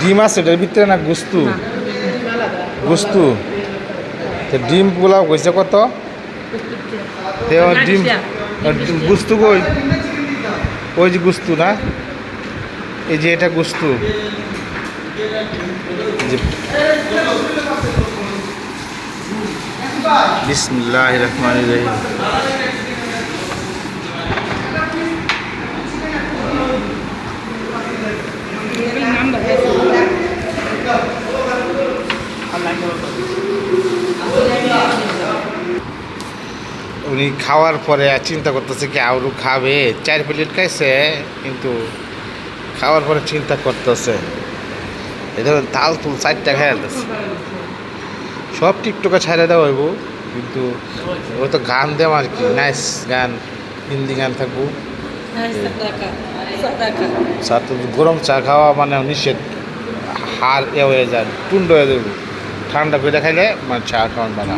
ডিম আছে এটার ভিতরে না গুস্তু? গুস্তু। তো ডিমগুলো কইছে কত? ডিম গুস্তু কই? ওই যে গুস্তু না, এই যে এটা গুস্তু। বিসমিল্লাহির রহমানির রহিম। উনি খাওয়ার পরে চিন্তা করতেছে কি আরও খাবে, 4 প্লেট খাইছে কিন্তু খাওয়ার পরে চিন্তা করতেছে এই ধরুন তাল তুল 4টা খেয়ে সব টিকটকে ছাড়ে দেওয়া হইব, কিন্তু ও তো গান দেওয়া আর কি, নাইস গান, হিন্দি গান থাকবো। চা তো গরম চা খাওয়া মানে নিষেধ, হার এ হয়ে যায়, টুন্ড হয়ে যাবো, ঠান্ডা করে খাইলে মানে চা খাওয়ান বানা।